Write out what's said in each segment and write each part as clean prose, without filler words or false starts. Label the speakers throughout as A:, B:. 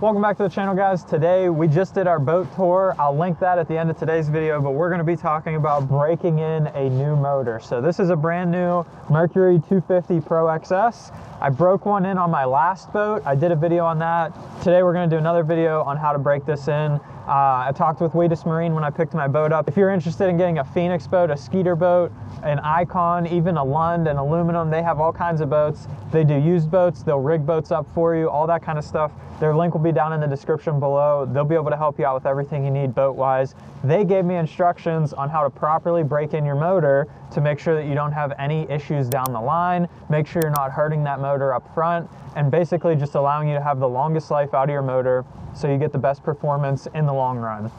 A: Welcome back to the channel, guys. Today we just did our boat tour. I'll link that at the end of today's video, but we're going to be talking about breaking in a new motor. So this is a brand new Mercury 250 Pro XS. I broke one in on my last boat. I did a video on that. Today we're going to do another video on how to break this in. I talked with Quince Marine when I picked my boat up. If you're interested in getting a Phoenix boat, a Skeeter boat, an Icon, even a Lund, an aluminum, they have all kinds of boats. They do used boats, they'll rig boats up for you, all that kind of stuff. Their link will be down in the description below. They'll be able to help you out with everything you need boat-wise. They gave me instructions on how to properly break in your motor to make sure that you don't have any issues down the line, make sure you're not hurting that motor up front, and basically just allowing you to have the longest life out of your motor so you get the best performance in the long run.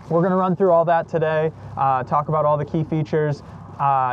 A: We're gonna run through all that today, talk about all the key features.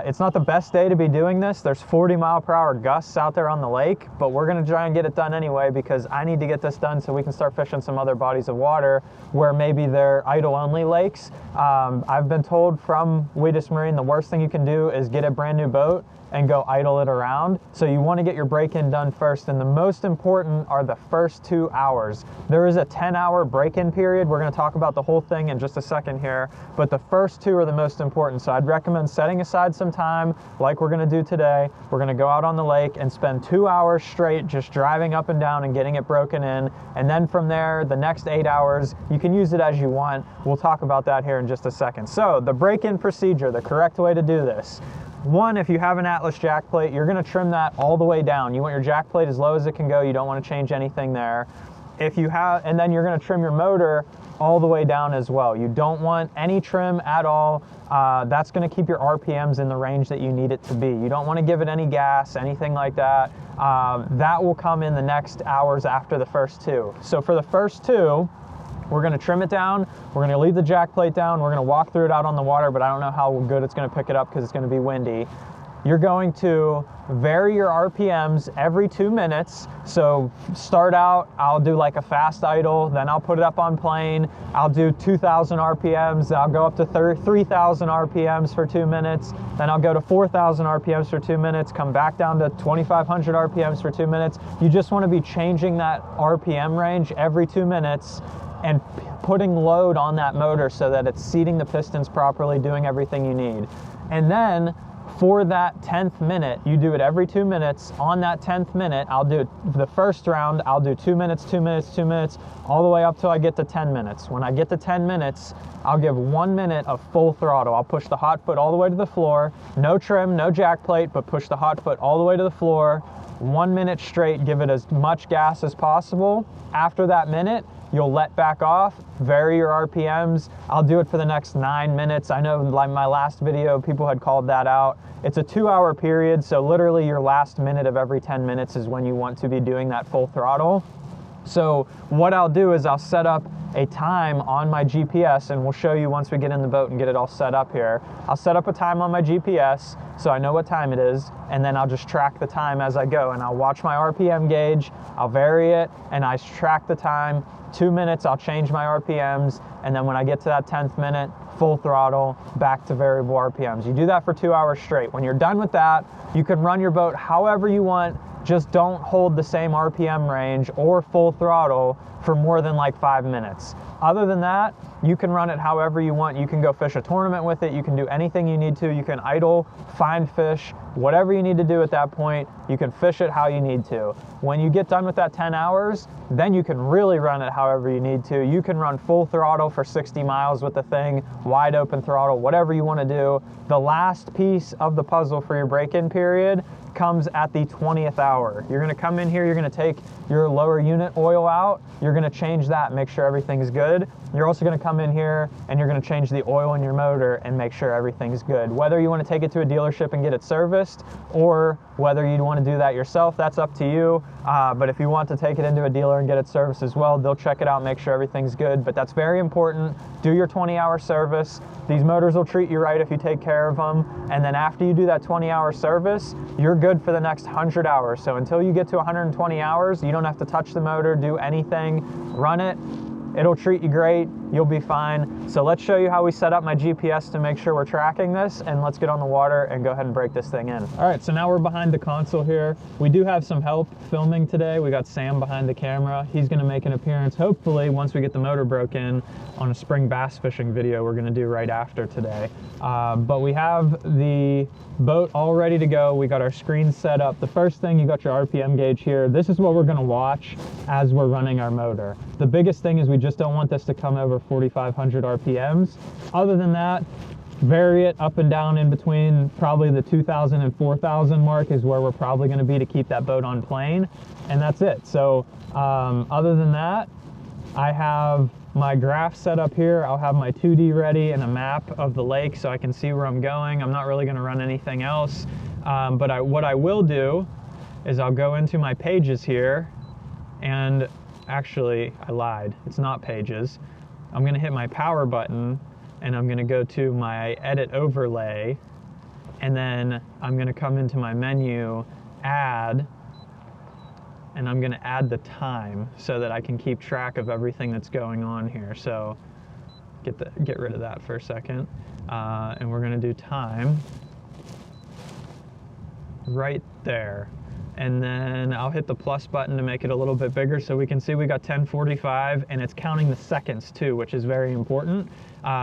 A: It's not the best day to be doing this. There's 40-mile-per-hour gusts out there on the lake, but we're gonna try and get it done anyway because I need to get this done so we can start fishing some other bodies of water where maybe they're idle-only lakes. I've been told from Quince Marine the worst thing you can do is get a brand new boat and go idle it around. So you want to get your break-in done first, and the most important are the first 2 hours. There is a 10-hour break-in period. We're going to talk about the whole thing in just a second here, but the first two are the most important. So I'd recommend setting aside some time like we're going to do today. We're going to go out on the lake and spend 2 hours straight just driving up and down and getting it broken in, and then from there, the next 8 hours, you can use it as you want. We'll talk about that here in just a second. So the break-in procedure, the correct way to do this. One, if you have an Atlas jack plate, you're going to trim that all the way down. You want your jack plate as low as it can go. You don't want to change anything there. If you have, and then you're going to trim your motor all the way down as well. You don't want any trim at all. That's going to keep your RPMs in the range that you need it to be. You don't want to give it any gas, anything like that. That will come in the next hours after the first two. So for the first two, we're going to trim it down, we're going to leave the jack plate down, we're going to walk through it out on the water, but I don't know how good it's going to pick it up because it's going to be windy. You're going to vary your RPMs every 2 minutes. So start out, I'll do like a fast idle, then I'll put it up on plane, I'll do 2,000 RPMs, I'll go up to 3,000 RPMs for 2 minutes, then I'll go to 4,000 RPMs for 2 minutes, come back down to 2,500 RPMs for 2 minutes. You just want to be changing that RPM range every 2 minutes and putting load on that motor so that it's seating the pistons properly, doing everything you need. And then for that 10th minute, you do it every 2 minutes. On that 10th minute, I'll do it the first round, I'll do 2 minutes, 2 minutes, 2 minutes, all the way up till I get to 10 minutes. When I get to 10 minutes, I'll give 1 minute of full throttle. I'll push the hot foot all the way to the floor, no trim, no jack plate, but push the hot foot all the way to the floor. 1 minute straight, give it as much gas as possible. After that minute, you'll let back off, vary your RPMs. I'll do it for the next 9 minutes. I know like my last video, people had called that out. It's a 2-hour period, so literally your last minute of every 10 minutes is when you want to be doing that full throttle. So what I'll do is I'll set up a time on my GPS, and we'll show you once we get in the boat and get it all set up here. I'll set up a time on my GPS so I know what time it is, and then I'll just track the time as I go, and I'll watch my RPM gauge, I'll vary it, and I track the time. 2 minutes, I'll change my RPMs, and then when I get to that 10th minute, full throttle, back to variable RPMs. You do that for 2 hours straight. When you're done with that, you can run your boat however you want, just don't hold the same RPM range or full throttle for more than like 5 minutes. Other than that, you can run it however you want. You can go fish a tournament with it. You can do anything you need to. You can idle, find fish, whatever you need to do at that point. You can fish it how you need to. When you get done with that 10 hours, then you can really run it however you need to. You can run full throttle for 60 miles with the thing, wide open throttle, whatever you want to do. The last piece of the puzzle for your break-in period comes at the 20th hour. You're going to come in here, you're going to take your lower unit oil out, you're going to change that, make sure everything's good. You're also going to come in here and you're going to change the oil in your motor and make sure everything's good. Whether you want to take it to a dealership and get it serviced, or whether you want to do that yourself, that's up to you. But if you want to take it into a dealer and get it serviced as well, they'll check it out, make sure everything's good. But that's very important. Do your 20-hour service. These motors will treat you right if you take care of them. And then after you do that 20-hour service, you're good for the next 100 hours. So until you get to 120 hours, you don't have to touch the motor, do anything, run it. It'll treat you great. You'll be fine. So let's show you how we set up my GPS to make sure we're tracking this, and let's get on the water and go ahead and break this thing in. All right, so now we're behind the console here. We do have some help filming today. We got Sam behind the camera. He's gonna make an appearance, hopefully, once we get the motor broken on a spring bass fishing video we're gonna do right after today. But we have the boat all ready to go. We got our screen set up. The first thing, you got your RPM gauge here. This is what we're gonna watch as we're running our motor. The biggest thing is we just don't want this to come over 4,500 RPMs. Other than that, vary it up and down in between. Probably the 2,000 and 4,000 mark is where we're probably gonna be to keep that boat on plane, and that's it. So other than that, I have my graph set up here. I'll have my 2D ready and a map of the lake so I can see where I'm going. I'm not really gonna run anything else, but what I will do is I'll go into my pages here, and actually I lied, it's not pages. I'm gonna hit my power button and I'm gonna go to my edit overlay, and then I'm gonna come into my menu, add, and I'm gonna add the time so that I can keep track of everything that's going on here. So get rid of that for a second. And we're gonna do time right there. And then I'll hit the plus button to make it a little bit bigger so we can see we got 10:45, and it's counting the seconds too, which is very important,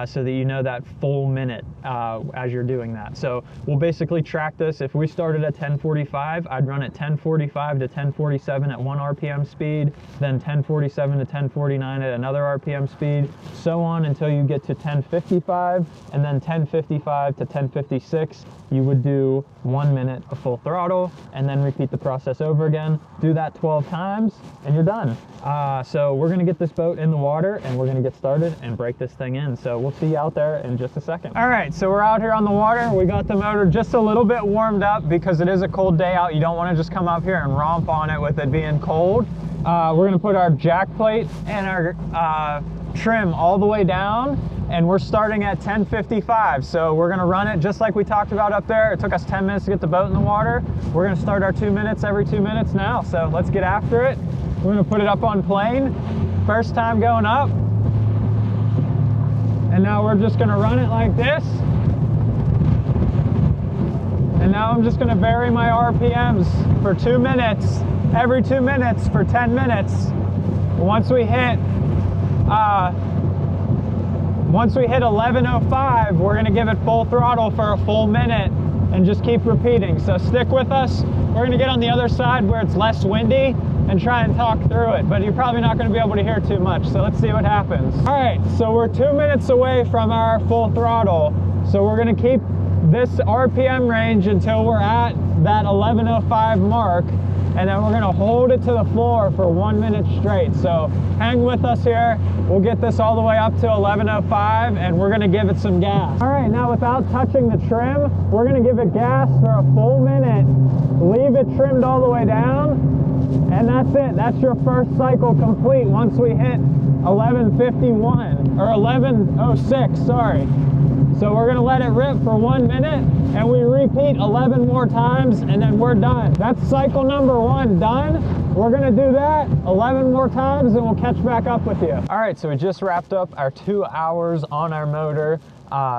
A: so that you know that full minute as you're doing that. So we'll basically track this. If we started at 10:45, I'd run at 10:45 to 10:47 at 1 RPM speed, then 10:47 to 10:49 at another RPM speed, so on until you get to 10:55, and then 10:55 to 10:56, you would do 1 minute of full throttle, and then repeat the process over again. Do that 12 times and you're done. So we're gonna get this boat in the water and we're gonna get started and break this thing in. So we'll see you out there in just a second. All right, so we're out here on the water. We got the motor just a little bit warmed up because it is a cold day out. You don't wanna just come up here and romp on it with it being cold. We're gonna put our jack plate and our trim all the way down, and we're starting at 10:55. So we're gonna run it just like we talked about up there. It took us 10 minutes to get the boat in the water. We're gonna start our 2 minutes every 2 minutes now. So let's get after it. We're gonna put it up on plane. First time going up. And now we're just gonna run it like this. And now I'm just gonna vary my RPMs for 2 minutes, every 2 minutes for 10 minutes. Once we hit 11:05, we're gonna give it full throttle for a full minute and just keep repeating. So stick with us. We're gonna get on the other side where it's less windy and try and talk through it, but you're probably not gonna be able to hear too much. So let's see what happens. All right, so we're 2 minutes away from our full throttle. So we're gonna keep this RPM range until we're at that 11:05 mark. And then we're gonna hold it to the floor for 1 minute straight. So hang with us here. We'll get this all the way up to 11:05 and we're gonna give it some gas. All right, now without touching the trim, we're gonna give it gas for a full minute. Leave it trimmed all the way down, and that's it. That's your first cycle complete once we hit 11:51, or 11:06, sorry. So we're gonna let it rip for 1 minute, and we repeat 11 more times, and then we're done. That's cycle number 1 done. We're gonna do that 11 more times, and we'll catch back up with you. All right, so we just wrapped up our 2 hours on our motor.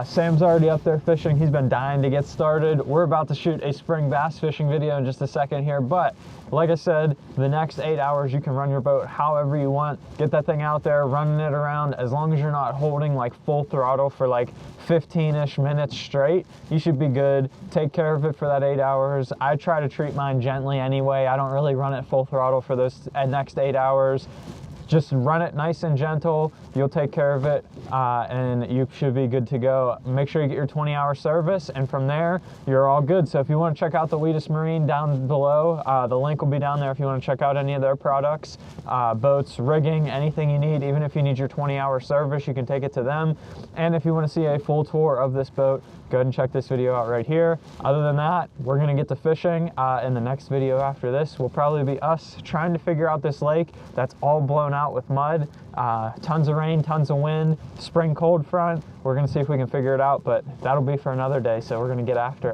A: Sam's already up there fishing. He's been dying to get started. We're about to shoot a spring bass fishing video in just a second here, but like I said, the next 8 hours you can run your boat however you want. Get that thing out there, running it around. As long as you're not holding like full throttle for like 15-ish minutes straight, you should be good. Take care of it for that 8 hours. I try to treat mine gently anyway. I don't really run it full throttle for those next 8 hours. Just run it nice and gentle. You'll take care of it, and you should be good to go. Make sure you get your 20-hour service, and from there, you're all good. So if you want to check out the Wheatus Marine down below, the link will be down there if you want to check out any of their products, boats, rigging, anything you need. Even if you need your 20-hour service, you can take it to them. And if you want to see a full tour of this boat, go ahead and check this video out right here. Other than that, we're gonna get to fishing in the next video after this. Will probably be us trying to figure out this lake that's all blown out with mud. Tons of rain, tons of wind, spring cold front. We're gonna see if we can figure it out, but that'll be for another day, so we're gonna get after it.